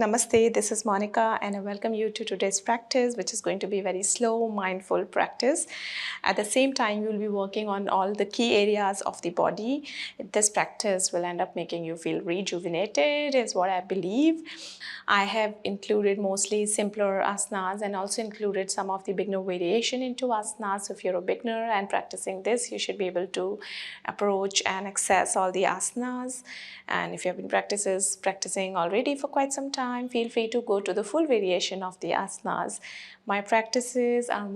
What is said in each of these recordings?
Namaste, this is Monica and I welcome you to today's practice, which is going to be very slow, mindful practice. At the same time, you'll be working on all the key areas of the body. This practice will end up making you feel rejuvenated, is what I believe. I have included mostly simpler asanas and also included some of the beginner variation into asanas. So if you're a beginner and practicing this, you should be able to approach and access all the asanas. And if you have been practicing already for quite some time, feel free to go to the full variation of the asanas. My practices are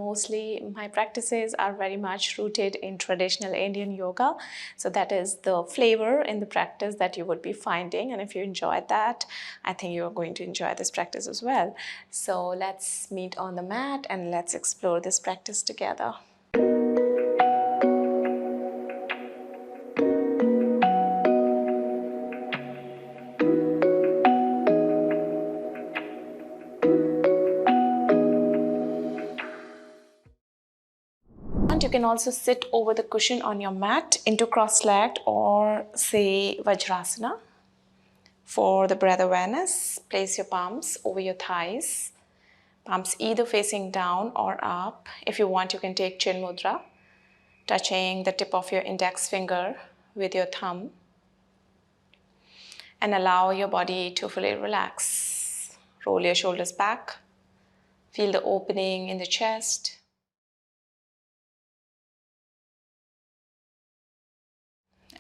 very much rooted in traditional Indian yoga. So that is the flavor in the practice that you would be finding. And if you enjoyed that, I think you're going to enjoy this practice as well. So let's meet on the mat and let's explore this practice together. You can also sit over the cushion on your mat into cross-legged or say Vajrasana. For the breath awareness, place your palms over your thighs, palms either facing down or up. If you want, you can take Chin Mudra, touching the tip of your index finger with your thumb, and allow your body to fully relax. Roll your shoulders back, feel the opening in the chest.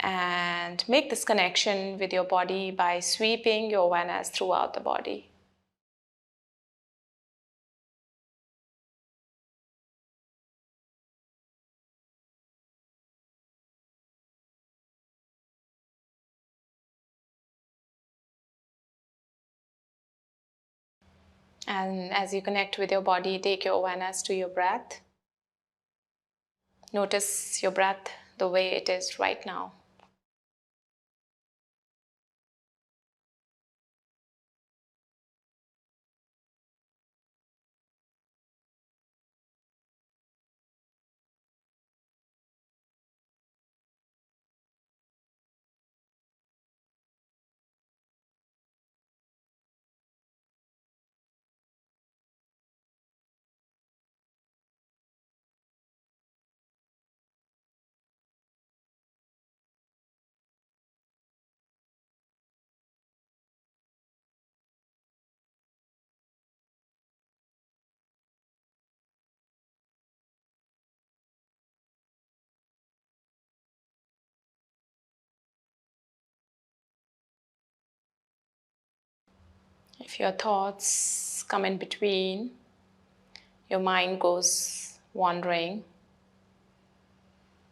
And make this connection with your body by sweeping your awareness throughout the body. And as you connect with your body, take your awareness to your breath. Notice your breath the way it is right now. If your thoughts come in between, your mind goes wandering,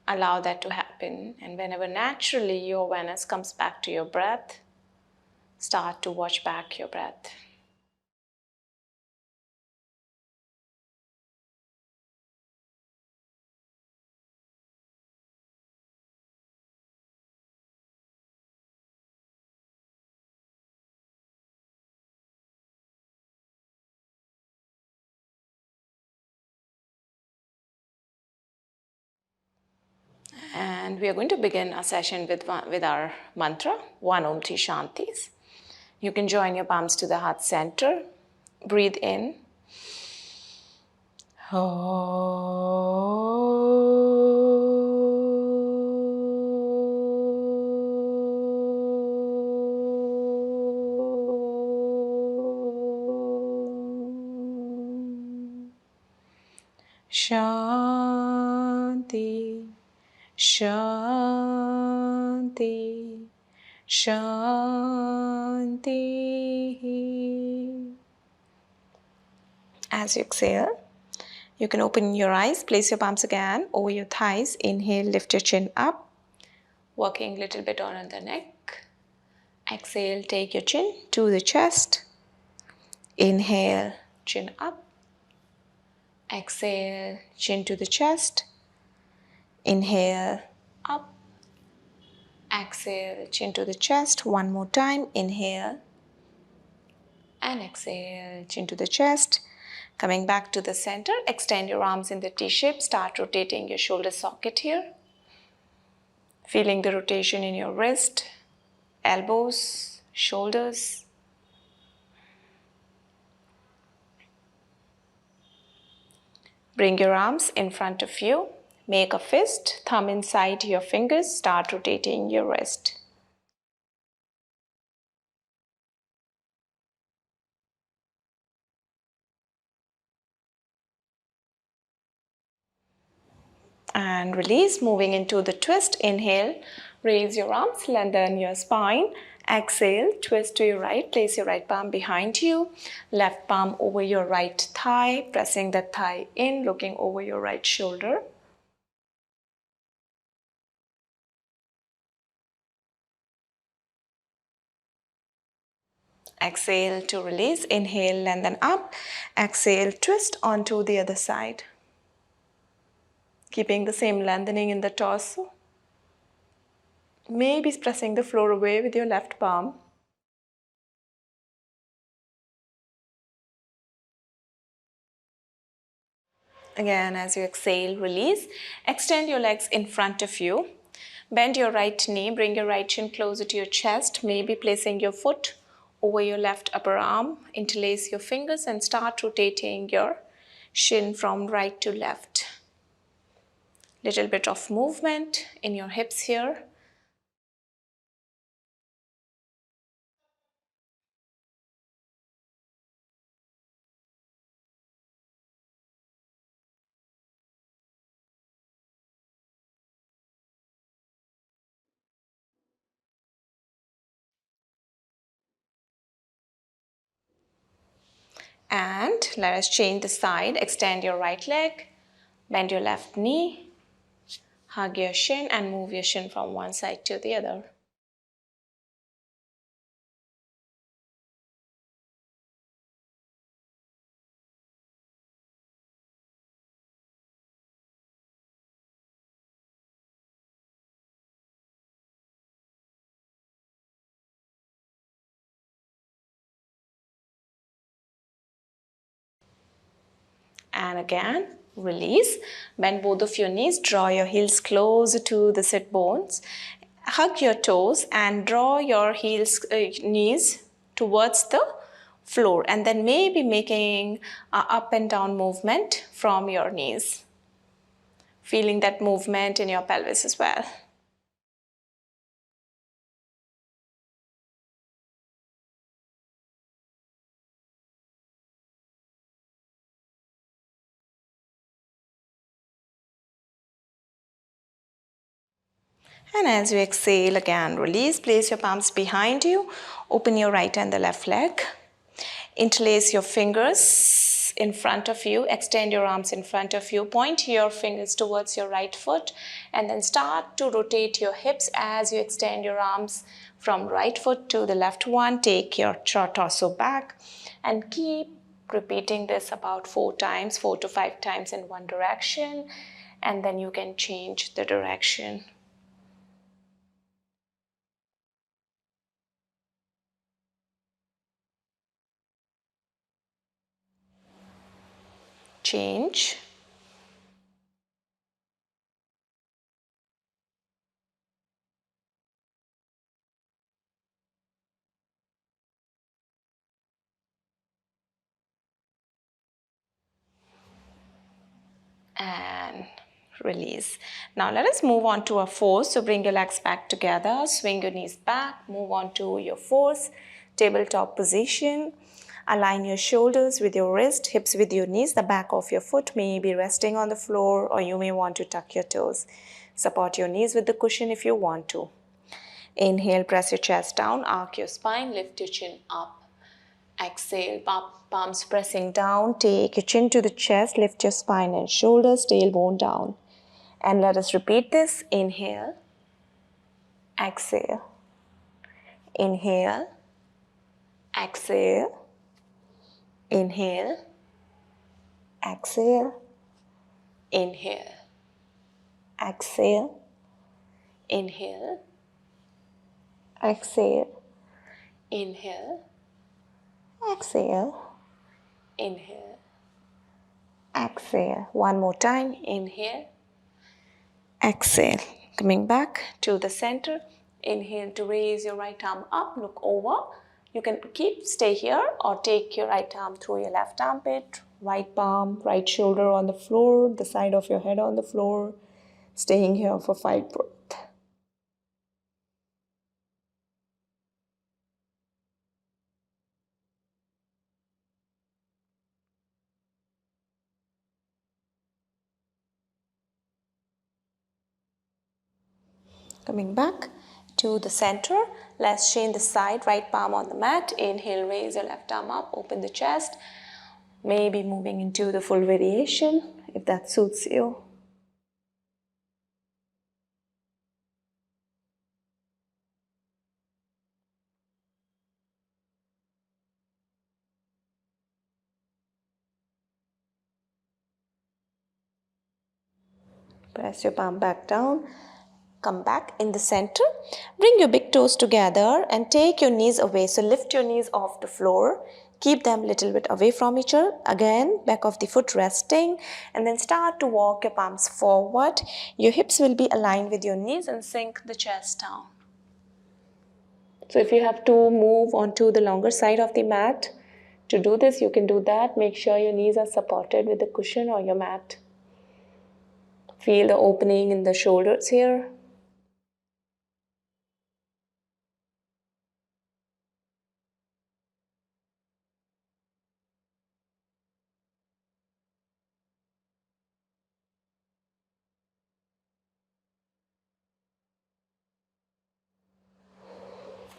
allow that to happen. And whenever naturally your awareness comes back to your breath, start to watch back your breath. And we are going to begin our session with our mantra, One Om Ti Shantis. You can join your palms to the heart center. Breathe in. Shanti. Shanti, Shanti. As you exhale, you can open your eyes, place your palms again over your thighs. Inhale, lift your chin up, working a little bit on the neck. Exhale, take your chin to the chest. Inhale, chin up. Exhale, chin to the chest. Inhale, up. Exhale, chin to the chest. One more time. Inhale. And exhale, chin to the chest. Coming back to the center, extend your arms in the T-shape. Start rotating your shoulder socket here. Feeling the rotation in your wrist, elbows, shoulders. Bring your arms in front of you. Make a fist, thumb inside your fingers. Start rotating your wrist. And release, moving into the twist. Inhale, raise your arms, lengthen your spine. Exhale, twist to your right, place your right palm behind you, left palm over your right thigh, pressing the thigh in, looking over your right shoulder. Exhale to release. Inhale, lengthen up. Exhale, twist onto the other side. Keeping the same lengthening in the torso. Maybe pressing the floor away with your left palm. Again, as you exhale, release. Extend your legs in front of you. Bend your right knee, bring your right shin closer to your chest, maybe placing your foot over your left upper arm. Interlace your fingers and start rotating your shin from right to left. Little bit of movement in your hips here. And let us change the side. Extend your right leg, bend your left knee, hug your shin and move your shin from one side to the other. And again, release. Bend both of your knees, draw your heels closer to the sit bones. Hug your toes and draw your knees towards the floor, and then maybe making an up and down movement from your knees. Feeling that movement in your pelvis as well. And as you exhale, again release. Place your palms behind you. Open your right and the left leg. Interlace your fingers in front of you. Extend your arms in front of you. Point your fingers towards your right foot. And then start to rotate your hips as you extend your arms from right foot to the left one. Take your torso back. And keep repeating this about 4 times, 4 to 5 times in one direction. And then you can change the direction. Change. And release. Now let us move on to our force. So bring your legs back together, swing your knees back, move on to your force, tabletop position. Align your shoulders with your wrist, hips with your knees. The back of your foot may be resting on the floor, or you may want to tuck your toes. Support your knees with the cushion if you want to. Inhale, press your chest down, arc your spine, lift your chin up. Exhale, palms pressing down. Take your chin to the chest, lift your spine and shoulders, tailbone down. And let us repeat this. Inhale, exhale, inhale, exhale, inhale, exhale, inhale, exhale, inhale, exhale, inhale, exhale, inhale, exhale. One more time. Inhale, exhale. Coming back to the center. Inhale to raise your right arm up, look over. You can stay here or take your right arm through your left armpit, Right palm, right shoulder on the floor, the side of your head on the floor. Staying here for 5 breaths. Coming back to the center, let's chain the side, right palm on the mat. Inhale, raise your left arm up, open the chest. Maybe moving into the full variation if that suits you. Press your palm back down. Come back in the center. Bring your big toes together and take your knees away. So lift your knees off the floor. Keep them a little bit away from each other. Again, back of the foot resting. And then start to walk your palms forward. Your hips will be aligned with your knees and sink the chest down. So if you have to move onto the longer side of the mat, to do this, you can do that. Make sure your knees are supported with the cushion or your mat. Feel the opening in the shoulders here.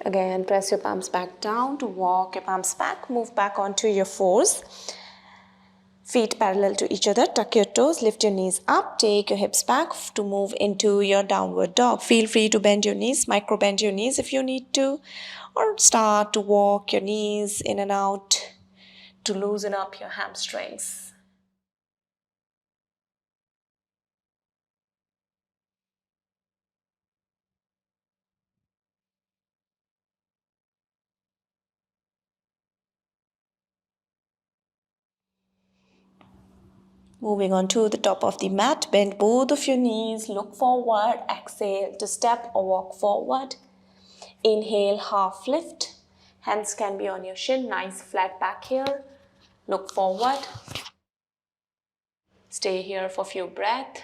Again, press your palms back down to walk your palms back. Move back onto your fours. Feet parallel to each other. Tuck your toes. Lift your knees up. Take your hips back to move into your downward dog. Feel free to bend your knees. Micro bend your knees if you need to. Or start to walk your knees in and out to loosen up your hamstrings. Moving on to the top of the mat, bend both of your knees, look forward, exhale to step or walk forward. Inhale, half lift. Hands can be on your shin, nice flat back here. Look forward. Stay here for a few breaths.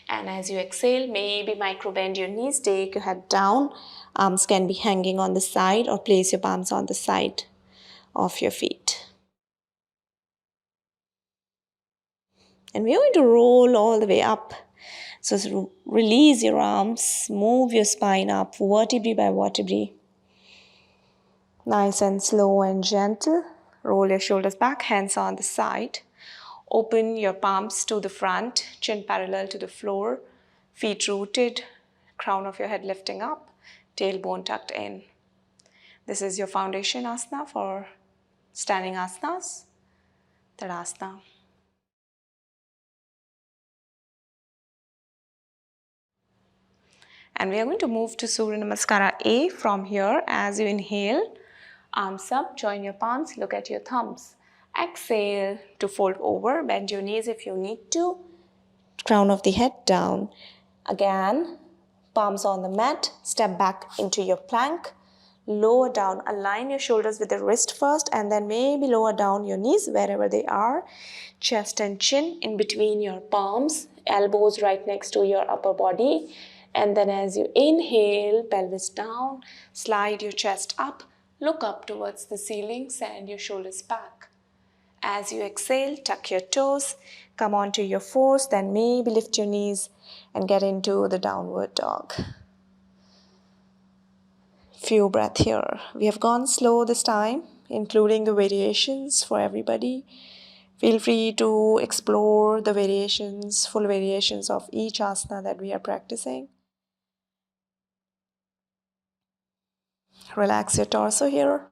And as you exhale, maybe micro bend your knees, take your head down. Arms can be hanging on the side or place your palms on the side of your feet. And we're going to roll all the way up. So release your arms, move your spine up, vertebrae by vertebrae. Nice and slow and gentle. Roll your shoulders back, hands on the side. Open your palms to the front, chin parallel to the floor, feet rooted, crown of your head lifting up, tailbone tucked in. This is your foundation asana for standing asanas, Tadasana. And we are going to move to Surya Namaskar A from here. As you inhale, arms up, join your palms, look at your thumbs. Exhale to fold over, bend your knees if you need to. Crown of the head down. Again, palms on the mat, step back into your plank. Lower down, align your shoulders with the wrist first and then maybe lower down your knees wherever they are. Chest and chin in between your palms, elbows right next to your upper body. And then as you inhale, pelvis down, slide your chest up, look up towards the ceiling, send your shoulders back. As you exhale, tuck your toes, come onto your fours, then maybe lift your knees and get into the downward dog. Few breaths here. We have gone slow this time, including the variations for everybody. Feel free to explore the variations, full variations of each asana that we are practicing. Relax your torso here.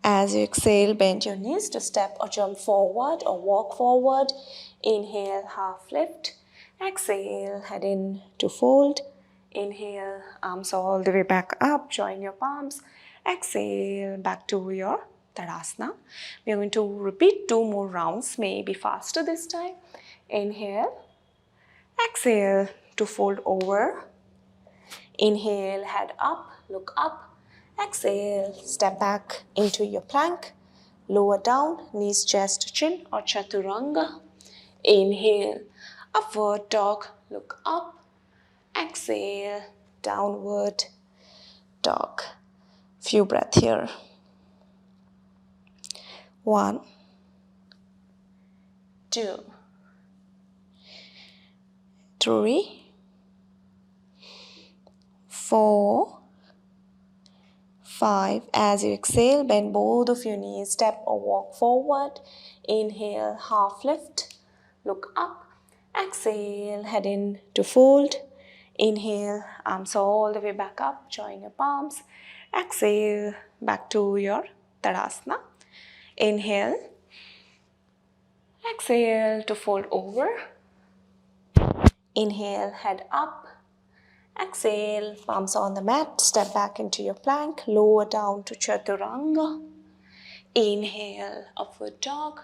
As you exhale, bend your knees to step or jump forward or walk forward. Inhale, half lift. Exhale, head in to fold. Inhale, arms all the way back up. Join your palms. Exhale, back to your Tadasana. We are going to repeat 2 more rounds, maybe faster this time. Inhale. Exhale to fold over. Inhale, head up, look up. Exhale, step back into your plank. Lower down, knees, chest, chin or chaturanga. Inhale, upward dog, look up. Exhale, downward dog. Few breaths here. 1, 2, 3, 4, 5. As you exhale, bend both of your knees, step or walk forward. Inhale, half lift, look up. Exhale, head in to fold. Inhale, arms all the way back up, join your palms. Exhale, back to your Tadasana. Inhale, exhale to fold over. Inhale, head up. Exhale, palms on the mat, step back into your plank, lower down to chaturanga. Inhale, upward dog.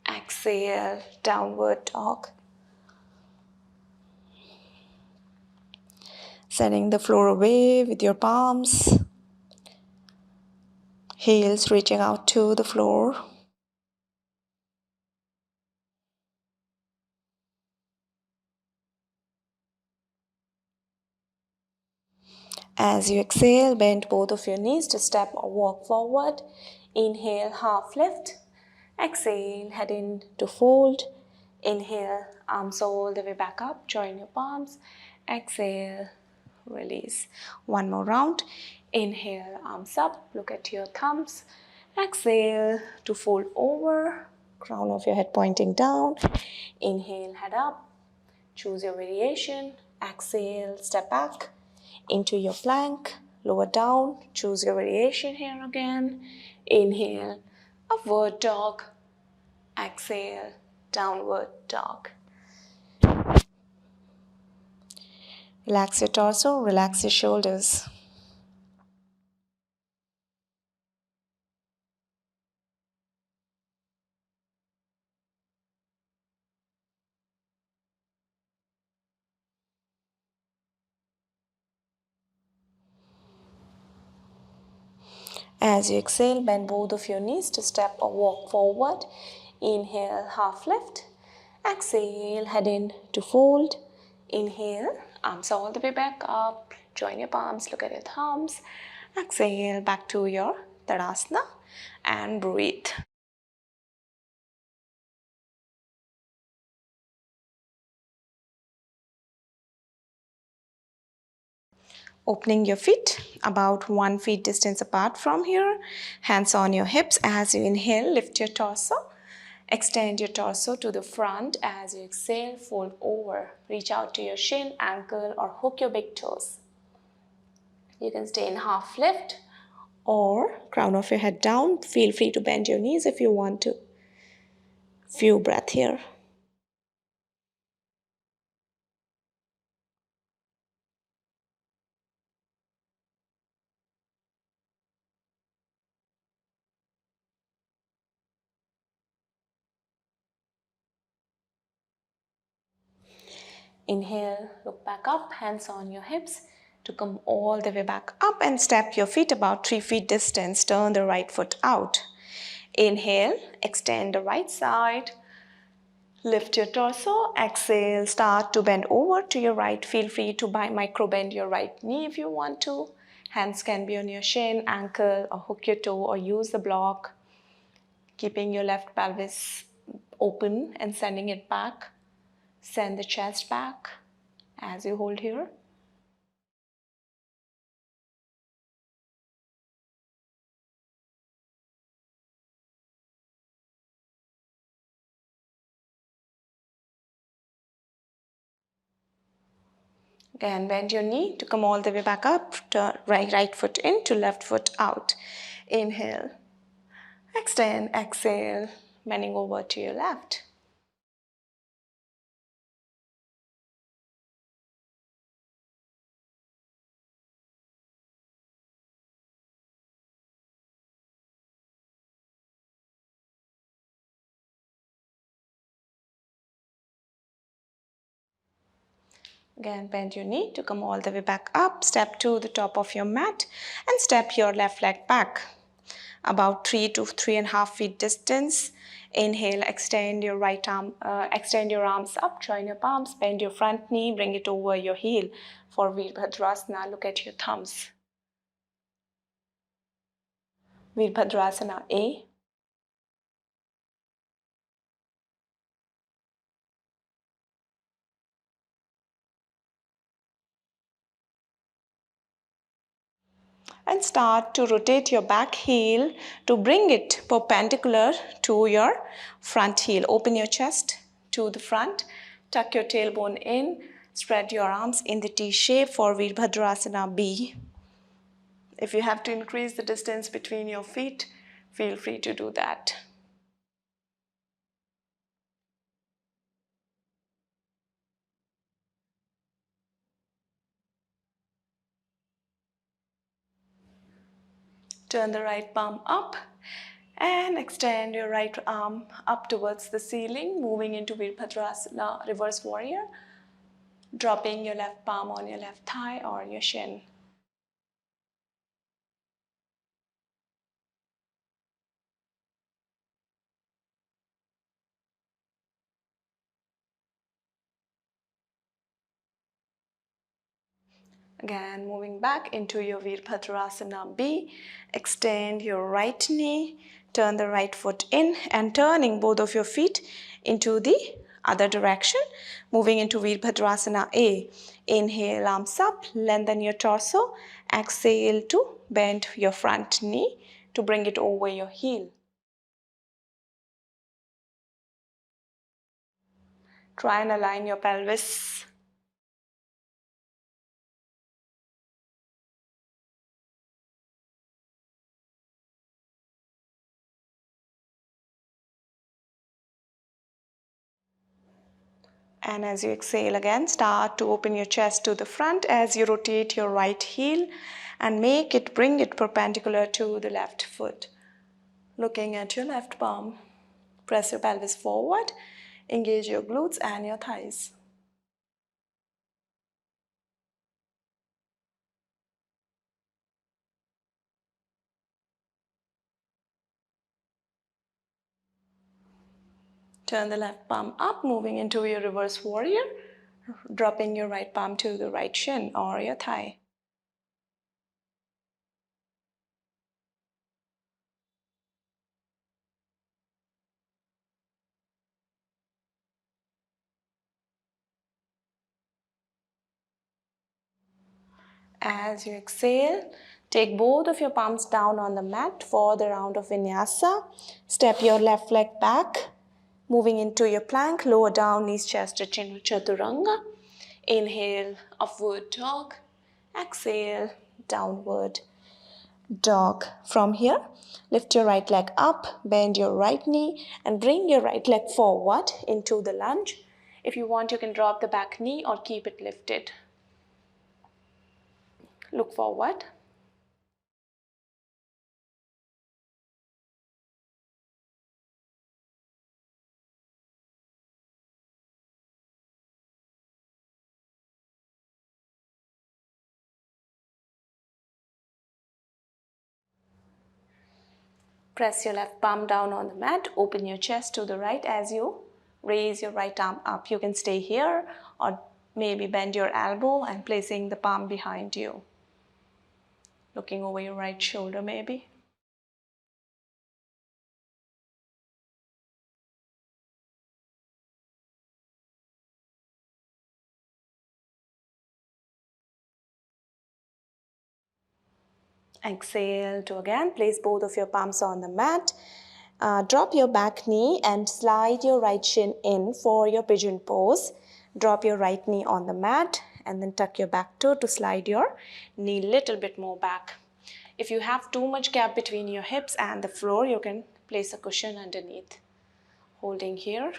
Exhale, downward dog. Sending the floor away with your palms. Heels reaching out to the floor. As you exhale, bend both of your knees to step or walk forward. Inhale, half lift. Exhale, head in to fold. Inhale, arms all the way back up, join your palms. Exhale, release. One more round. Inhale, arms up, look at your thumbs. Exhale to fold over, crown of your head pointing down. Inhale, head up, choose your variation. Exhale, step back into your plank, lower down, choose your variation here again. Inhale, upward dog. Exhale, downward dog. Relax your torso, relax your shoulders. As you exhale, bend both of your knees to step or walk forward. Inhale, half lift. Exhale, head in to fold. Inhale, arms all the way back up. Join your palms, look at your thumbs. Exhale, back to your Tadasana and breathe. Opening your feet about 1 feet distance apart from here. Hands on your hips. As you inhale, lift your torso. Extend your torso to the front. As you exhale, fold over. Reach out to your shin, ankle or hook your big toes. You can stay in half lift or crown of your head down. Feel free to bend your knees if you want to. Few breaths here. Inhale, look back up, hands on your hips to come all the way back up and step your feet about 3 feet distance. Turn the right foot out. Inhale, extend the right side. Lift your torso. Exhale, start to bend over to your right. Feel free to micro bend your right knee if you want to. Hands can be on your shin, ankle or hook your toe or use the block. Keeping your left pelvis open and sending it back. Send the chest back as you hold here. Again, bend your knee to come all the way back up. Turn right foot in to left foot out. Inhale. Extend, exhale, bending over to your left. Again, bend your knee to come all the way back up. Step to the top of your mat and step your left leg back. About 3 to 3.5 feet distance. Inhale, extend your right arm, extend your arms up, join your palms, bend your front knee, bring it over your heel. For Virabhadrasana, look at your thumbs. Virabhadrasana A. And start to rotate your back heel to bring it perpendicular to your front heel. Open your chest to the front, tuck your tailbone in, spread your arms in the T shape for Virabhadrasana B. If you have to increase the distance between your feet, feel free to do that. Turn the right palm up and extend your right arm up towards the ceiling, moving into Virabhadrasana, reverse warrior, dropping your left palm on your left thigh or your shin. Again, moving back into your Virabhadrasana B, extend your right knee, turn the right foot in and turning both of your feet into the other direction, moving into Virabhadrasana A. Inhale, arms up, lengthen your torso, exhale to bend your front knee to bring it over your heel. Try and align your pelvis. And as you exhale again, start to open your chest to the front as you rotate your right heel and bring it perpendicular to the left foot. Looking at your left palm, press your pelvis forward, engage your glutes and your thighs. Turn the left palm up, moving into your reverse warrior, dropping your right palm to the right shin or your thigh. As you exhale, take both of your palms down on the mat for the round of vinyasa. Step your left leg back, moving into your plank, lower down, knees, chest, chin, chaturanga. Inhale, upward dog. Exhale, downward dog. From here, lift your right leg up, bend your right knee, and bring your right leg forward into the lunge. If you want, you can drop the back knee or keep it lifted. Look forward. Press your left palm down on the mat. Open your chest to the right as you raise your right arm up. You can stay here or maybe bend your elbow and placing the palm behind you. Looking over your right shoulder maybe. Exhale to again place both of your palms on the mat. Drop your back knee and slide your right shin in for your pigeon pose. Drop your right knee on the mat and then tuck your back toe to slide your knee a little bit more back. If you have too much gap between your hips and the floor, you can place a cushion underneath. Holding here.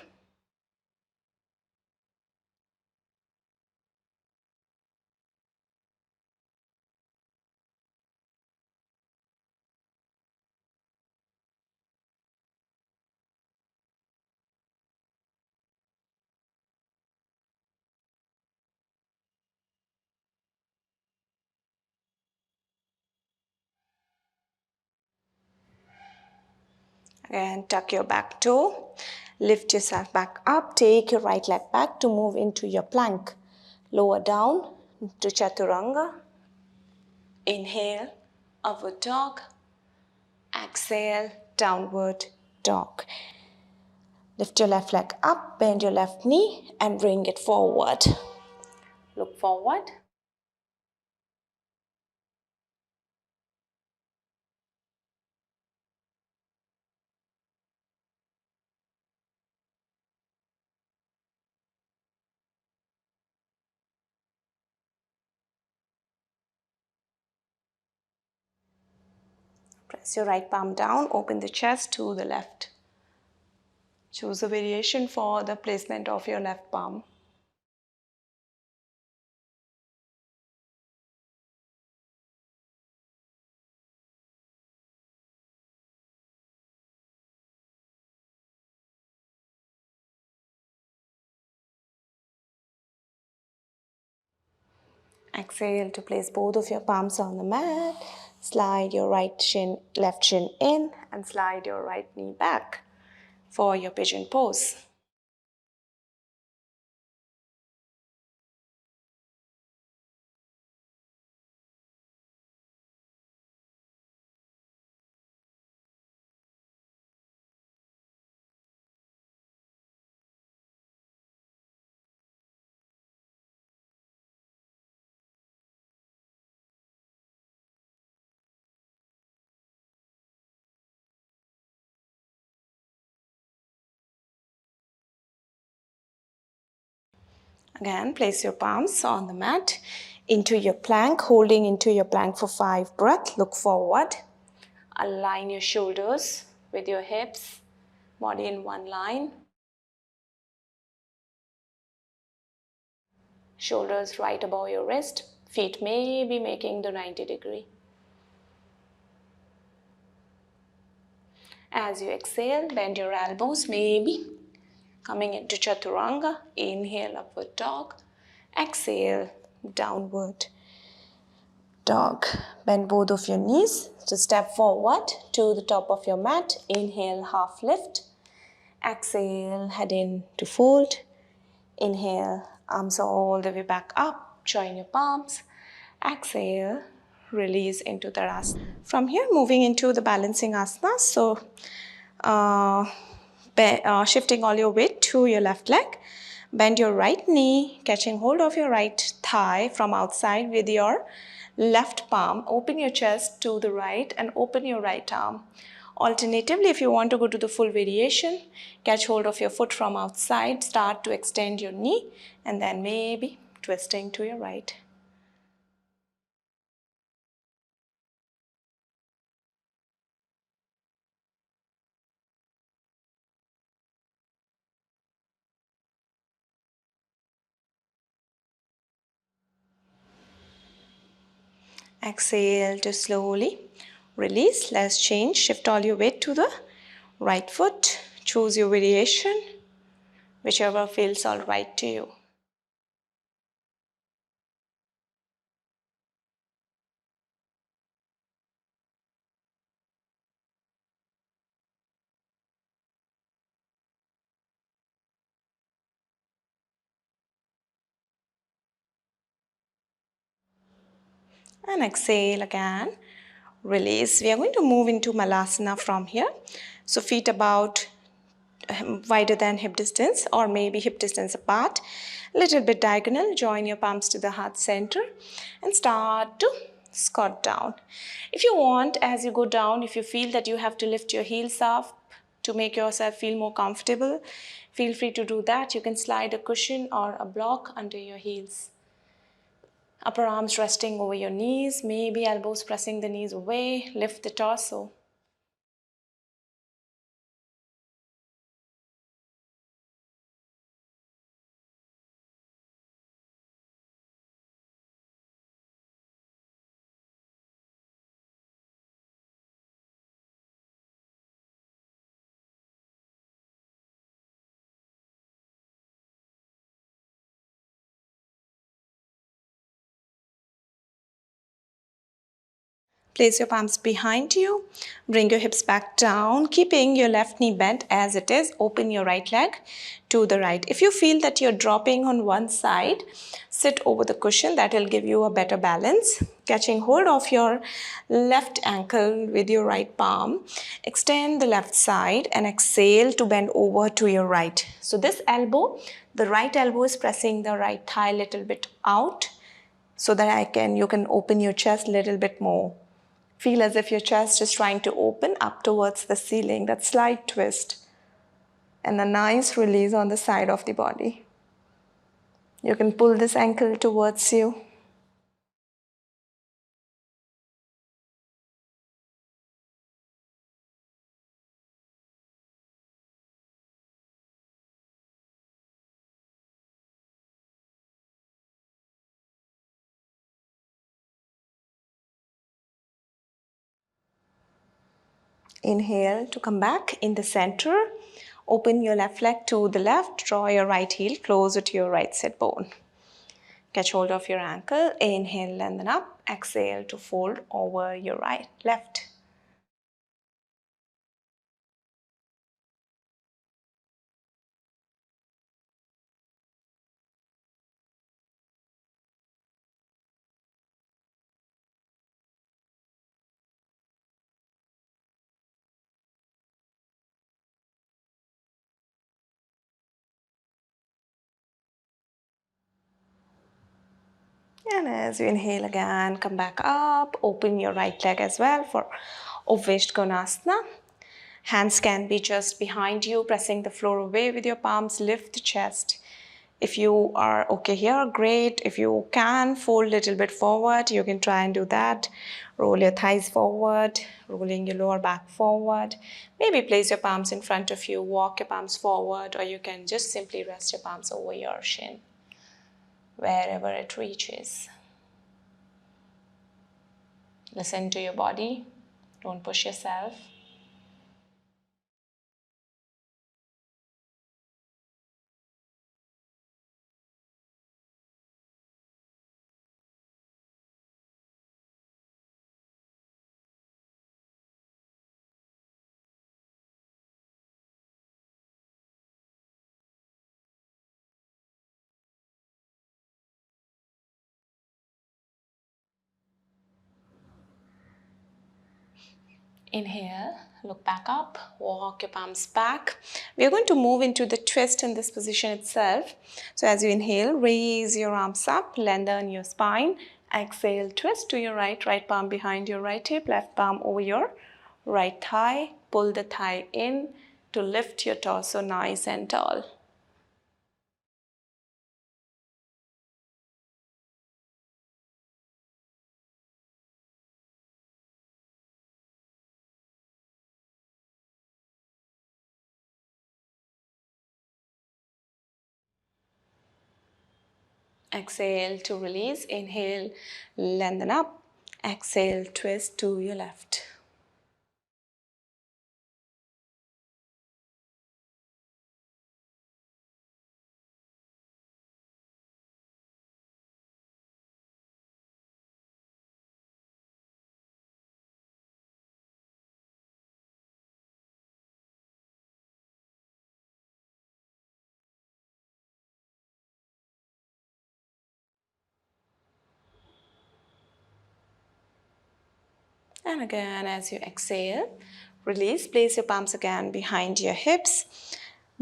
And tuck your back toe. Lift yourself back up. Take your right leg back to move into your plank. Lower down to chaturanga. Inhale, upward dog. Exhale, downward dog. Lift your left leg up, bend your left knee and bring it forward. Look forward. Press your right palm down, open the chest to the left. Choose a variation for the placement of your left palm. Exhale to place both of your palms on the mat. Slide your right shin, left shin in and slide your right knee back for your pigeon pose. Again, place your palms on the mat into your plank, holding into your plank for 5 breaths. Look forward. Align your shoulders with your hips, body in one line. Shoulders right above your wrist, feet may be making the 90 degree. As you exhale, bend your elbows, maybe coming into chaturanga. Inhale, upward dog. Exhale, downward dog. Bend both of your knees to step forward to the top of your mat. Inhale, half lift. Exhale, head in to fold. Inhale, arms all the way back up. Join your palms. Exhale, release into Tadasana. From here, moving into the balancing asana. So, shifting all your weight to your left leg. Bend your right knee, catching hold of your right thigh from outside with your left palm. Open your chest to the right and open your right arm. Alternatively, if you want to go to the full variation, catch hold of your foot from outside, start to extend your knee and then maybe twisting to your right. Exhale to slowly release. Let's change. Shift all your weight to the right foot. Choose your variation, whichever feels all right to you. And exhale again. Release. We are going to move into Malasana from here. So feet about wider than hip distance or maybe hip distance apart. A little bit diagonal. Join your palms to the heart center and start to squat down. If you want, as you go down, if you feel that you have to lift your heels up to make yourself feel more comfortable, feel free to do that. You can slide a cushion or a block under your heels. Upper arms resting over your knees, maybe elbows pressing the knees away, lift the torso. Place your palms behind you. Bring your hips back down, keeping your left knee bent as it is. Open your right leg to the right. If you feel that you're dropping on one side, sit over the cushion. That will give you a better balance. Catching hold of your left ankle with your right palm. Extend the left side and exhale to bend over to your right. So this elbow, the right elbow is pressing the right thigh a little bit out so that you can open your chest a little bit more. Feel as if your chest is trying to open up towards the ceiling, that slight twist. And a nice release on the side of the body. You can pull this ankle towards you. Inhale to come back in the center. Open your left leg to the left. Draw your right heel closer to your right sit bone. Catch hold of your ankle. Inhale, lengthen up. Exhale to fold over your left. And as you inhale again, come back up. Open your right leg as well for Konasana. Hands can be just behind you, pressing the floor away with your palms. Lift the chest. If you are okay here, great. If you can fold a little bit forward, you can try and do that. Roll your thighs forward, rolling your lower back forward. Maybe place your palms in front of you, walk your palms forward, or you can just simply rest your palms over your shin, wherever it reaches. Listen to your body. Don't push yourself. Inhale, look back up, walk your palms back. We are going to move into the twist in this position itself. So as you inhale, raise your arms up, lengthen your spine. Exhale, twist to your right palm behind your right hip, left palm over your right thigh. Pull the thigh in to lift your torso nice and tall. Exhale to release. Inhale, lengthen up. Exhale, twist to your left. And again, as you exhale, release. Place your palms again behind your hips.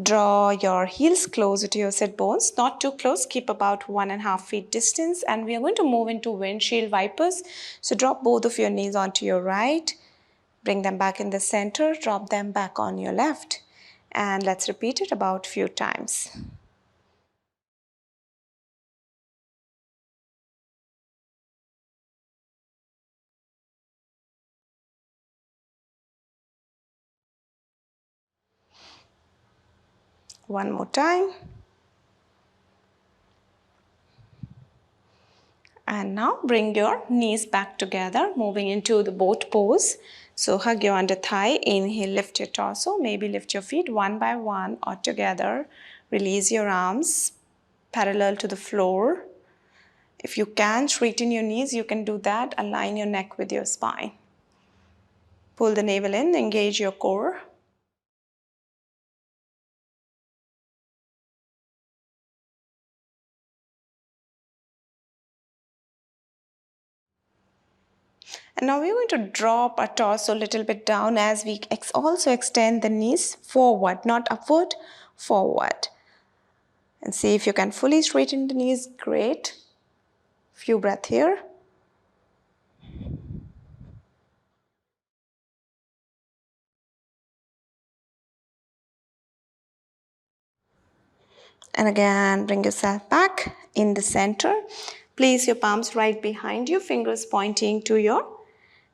Draw your heels closer to your sit bones, not too close. Keep about 1.5 feet distance. And we are going to move into windshield wipers. So drop both of your knees onto your right. Bring them back in the center. Drop them back on your left. And let's repeat it about a few times. One more time. And now bring your knees back together, moving into the boat pose. So hug your under thigh, inhale, lift your torso, maybe lift your feet one by one or together. Release your arms parallel to the floor. If you can straighten your knees, you can do that. Align your neck with your spine. Pull the navel in, engage your core. And now we're going to drop our torso a little bit down as we also extend the knees forward, not upward, forward. And see if you can fully straighten the knees. Great. Few breaths here. And again, bring yourself back in the center. Place your palms right behind you, fingers pointing to your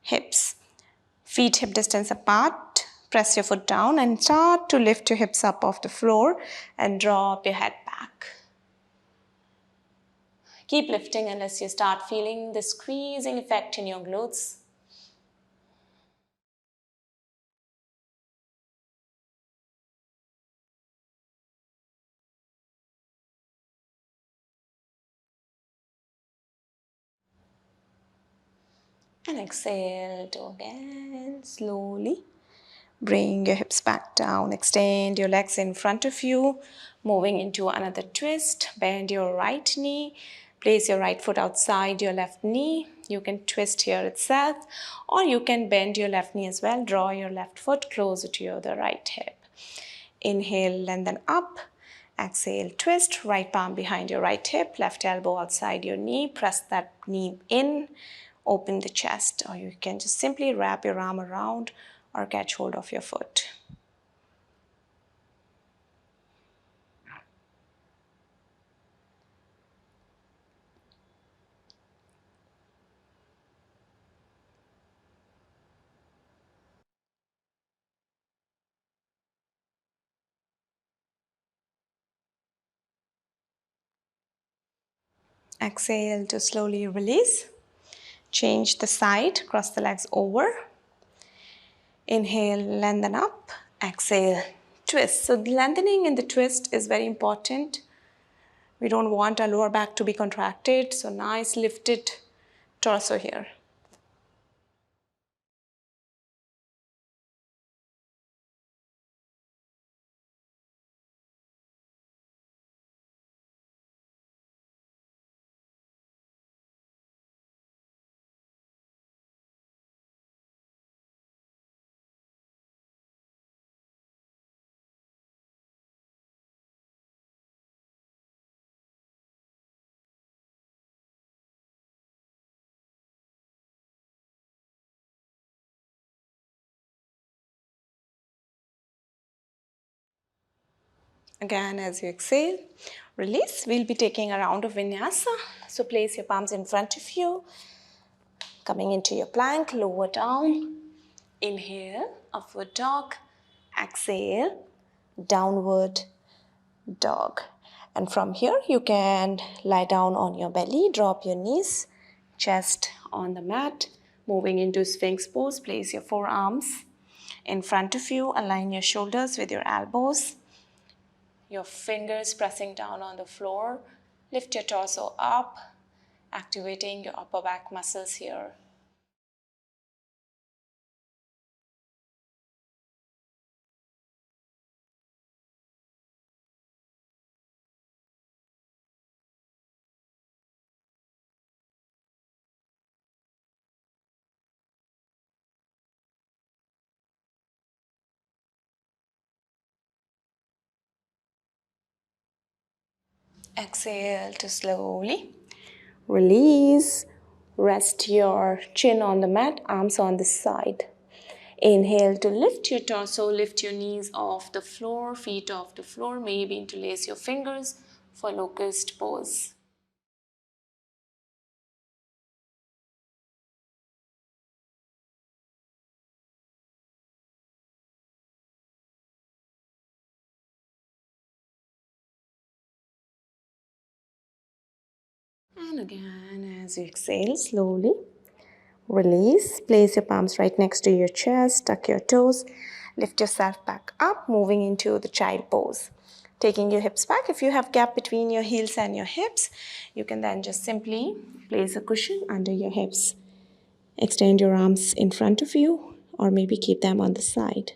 hips. Feet hip distance apart. Press your foot down and start to lift your hips up off the floor and drop your head back. Keep lifting unless you start feeling the squeezing effect in your glutes. And exhale to again slowly bring your hips back down. Extend your legs in front of you, moving into another twist. Bend your right knee. Place your right foot outside your left knee. You can twist here itself, or you can bend your left knee as well. Draw your left foot closer to your right hip. Inhale, lengthen up. Exhale, twist. Right palm behind your right hip. Left elbow outside your knee. Press that knee in. Open the chest, or you can just simply wrap your arm around or catch hold of your foot. Exhale to slowly release. Change the side, cross the legs over. Inhale, lengthen up. Exhale, twist. So lengthening in the twist is very important. We don't want our lower back to be contracted. So nice lifted torso here. Again, as you exhale, release. We'll be taking a round of vinyasa. So place your palms in front of you. Coming into your plank, lower down. Inhale, upward dog. Exhale, downward dog. And from here, you can lie down on your belly, drop your knees, chest on the mat. Moving into Sphinx pose, place your forearms in front of you. Align your shoulders with your elbows. Your fingers pressing down on the floor. Lift your torso up, activating your upper back muscles here. Exhale to slowly release. Rest your chin on the mat, arms on the side. Inhale to lift your torso, lift your knees off the floor, feet off the floor. Maybe interlace your fingers for locust pose. And again, as you exhale, slowly release. Place your palms right next to your chest, tuck your toes, lift yourself back up, moving into the child pose. Taking your hips back. If you have gap between your heels and your hips, you can then just simply place a cushion under your hips. Extend your arms in front of you, or maybe keep them on the side.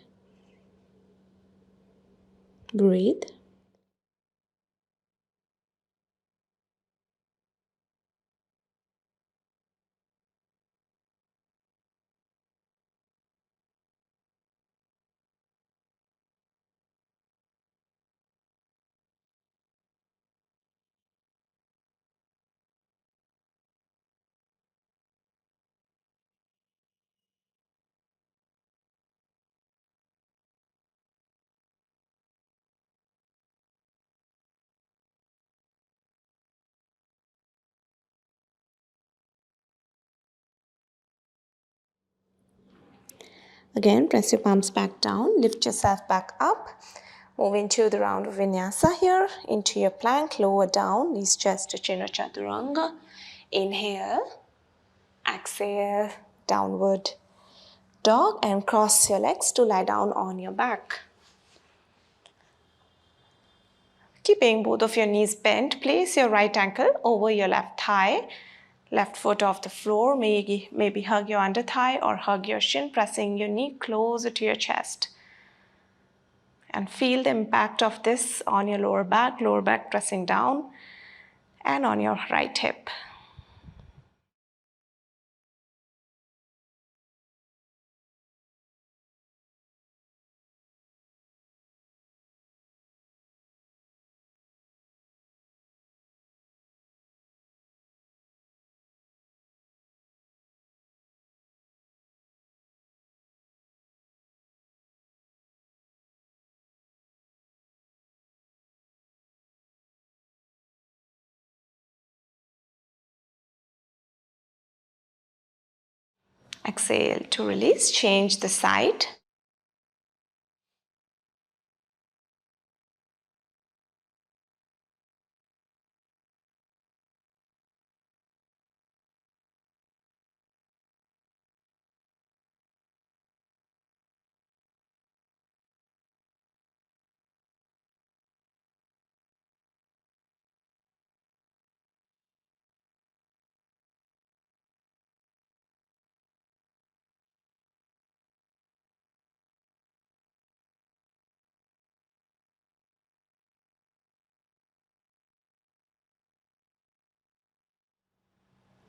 Breathe. Again, press your palms back down, lift yourself back up. Move into the round of vinyasa here, into your plank, lower down, knees chest to chin or chaturanga. Inhale, exhale, downward dog, and cross your legs to lie down on your back. Keeping both of your knees bent, place your right ankle over your left thigh, left foot off the floor. Maybe hug your under thigh or hug your shin, pressing your knee closer to your chest. And feel the impact of this on your lower back pressing down, and on your right hip. Exhale to release, change the side.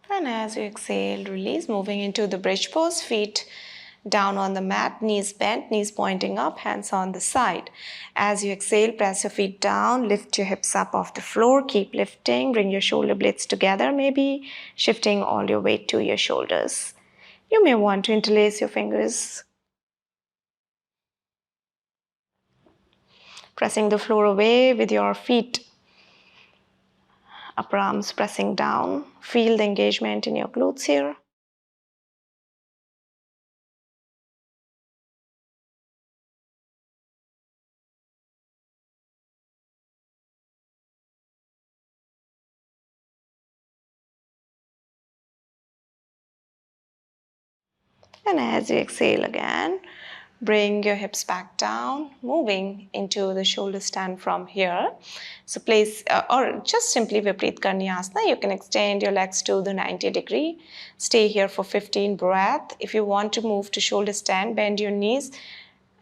And as you exhale, release, moving into the bridge pose, feet down on the mat, knees bent, knees pointing up, hands on the side. As you exhale, press your feet down, lift your hips up off the floor, keep lifting, bring your shoulder blades together, maybe shifting all your weight to your shoulders. You may want to interlace your fingers, pressing the floor away with your feet, upper arms pressing down. Feel the engagement in your glutes here. And as you exhale again, bring your hips back down, moving into the shoulder stand from here. So place, or just simply Viparit Karni Asana. You can extend your legs to the 90 degree. Stay here for 15 breaths. If you want to move to shoulder stand, bend your knees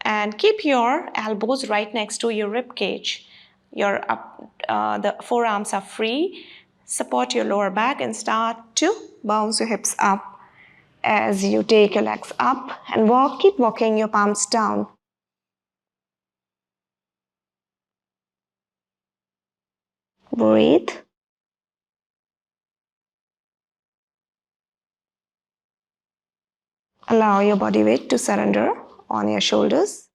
and keep your elbows right next to your rib cage. The forearms are free. Support your lower back and start to bounce your hips up. As you take your legs up and walk, keep walking your palms down. Breathe. Allow your body weight to surrender on your shoulders.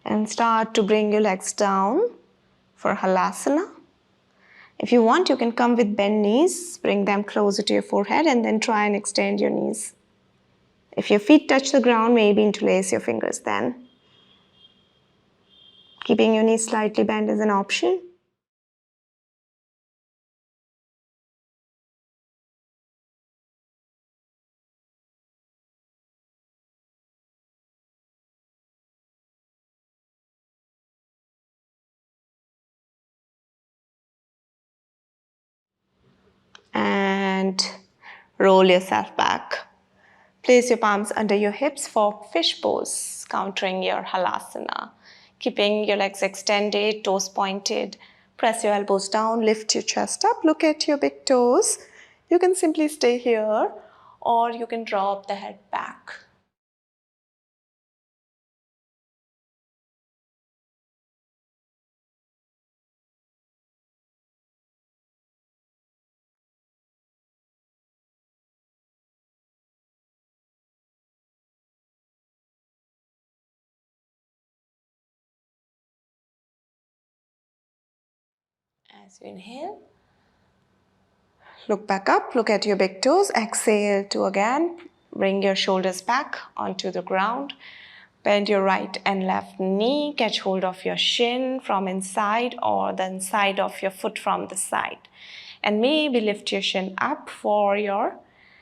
And start to bring your legs down for Halasana. If you want, you can come with bent knees, bring them closer to your forehead, and then try and extend your knees. If your feet touch the ground, maybe interlace your fingers then. Keeping your knees slightly bent is an option. And roll yourself back. Place your palms under your hips for fish pose, countering your halasana. Keeping your legs extended, toes pointed. Press your elbows down, lift your chest up, look at your big toes. You can simply stay here or you can drop the head back. As you inhale, look back up, look at your big toes. Exhale to again bring your shoulders back onto the ground. Bend your right and left knee. Catch hold of your shin from inside or the inside of your foot from the side. And maybe lift your shin up for your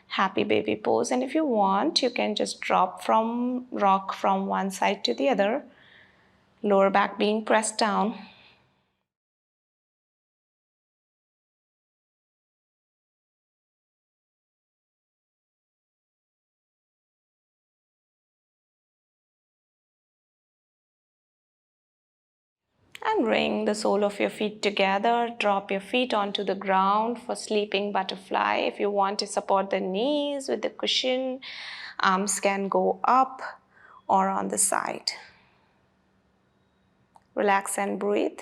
happy baby pose. And if you want, you can just rock from one side to the other. Lower back being pressed down. And bring the sole of your feet together. Drop your feet onto the ground for sleeping butterfly. If you want to support the knees with the cushion, arms can go up or on the side. Relax and breathe.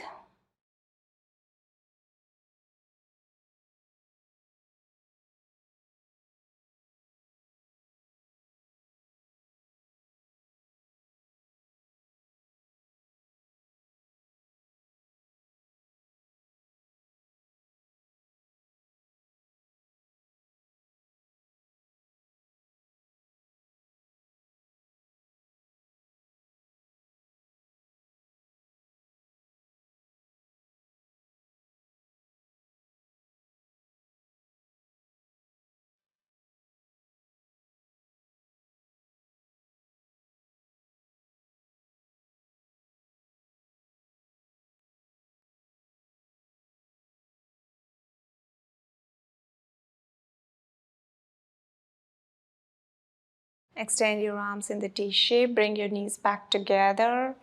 Extend your arms in the T shape. Bring your knees back together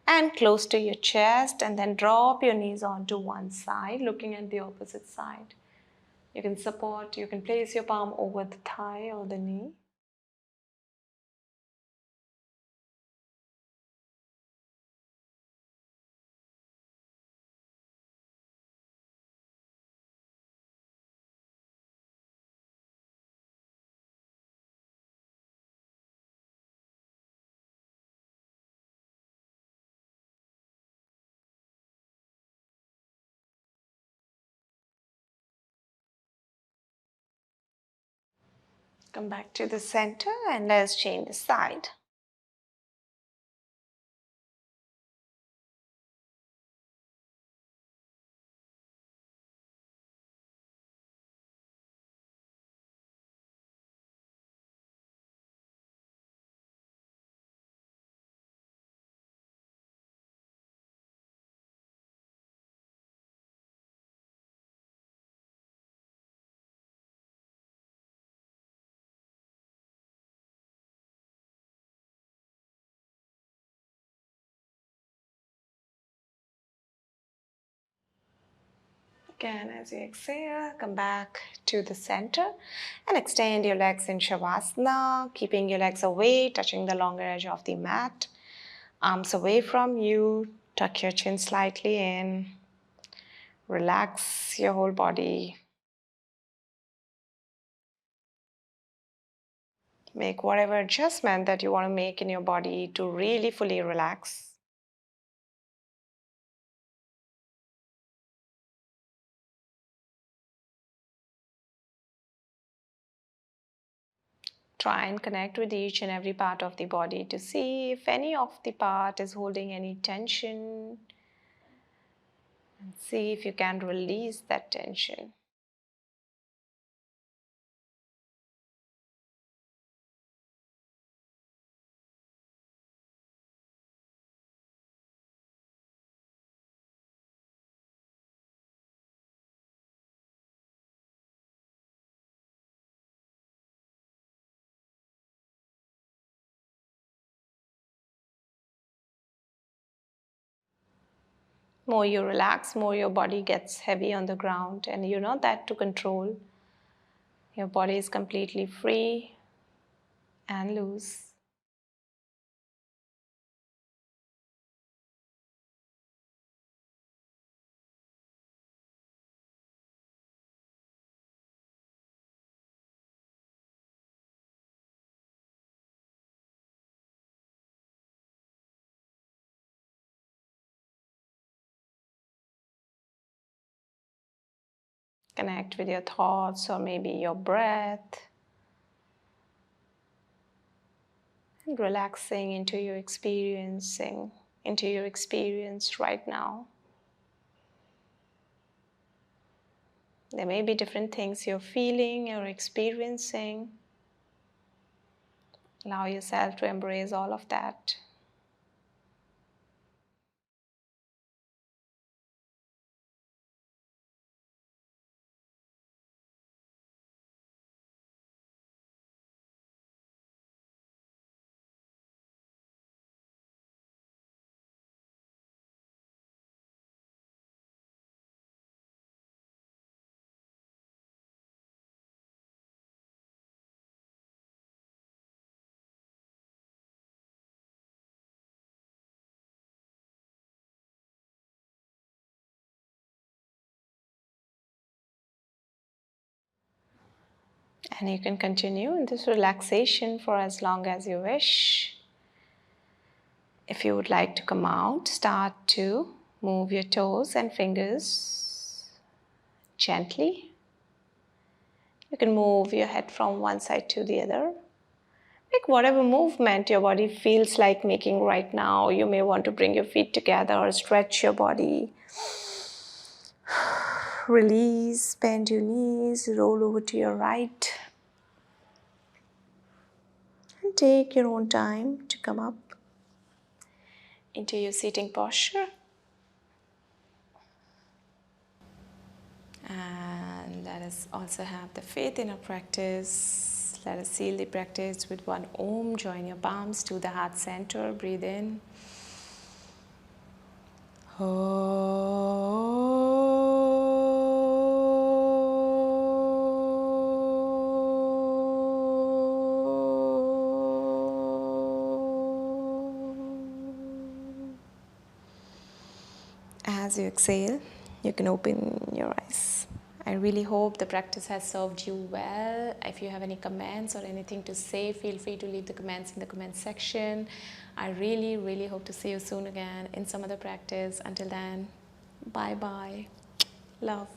and close to your chest, and then drop your knees onto one side, looking at the opposite side. You can place your palm over the thigh or the knee. Come back to the center and let's change the side. Again, as you exhale, come back to the center and extend your legs in Savasana, keeping your legs away, touching the longer edge of the mat. Arms away from you, tuck your chin slightly in, relax your whole body. Make whatever adjustment that you want to make in your body to really fully relax. try and connect with each and every part of the body to see if any of the part is holding any tension, and see if you can release that tension. More you relax, more your body gets heavy on the ground, and you know that to control. Your body is completely free and loose. Connect with your thoughts or maybe your breath. And relaxing into your experience right now. There may be different things you're feeling or experiencing. Allow yourself to embrace all of that. And you can continue in this relaxation for as long as you wish. If you would like to come out, start to move your toes and fingers gently. You can move your head from one side to the other. Make whatever movement your body feels like making right now. You may want to bring your feet together or stretch your body. Release, bend your knees, roll over to your right. And take your own time to come up into your sitting posture. And let us also have the faith in our practice. Let us seal the practice with one Om. Join your palms to the heart center. Breathe in. As you exhale, you can open your eyes. I really hope the practice has served you well. If you have any comments or anything to say, feel free to leave the comments in the comment section. I really, really hope to see you soon again in some other practice. Until then, bye-bye. Love.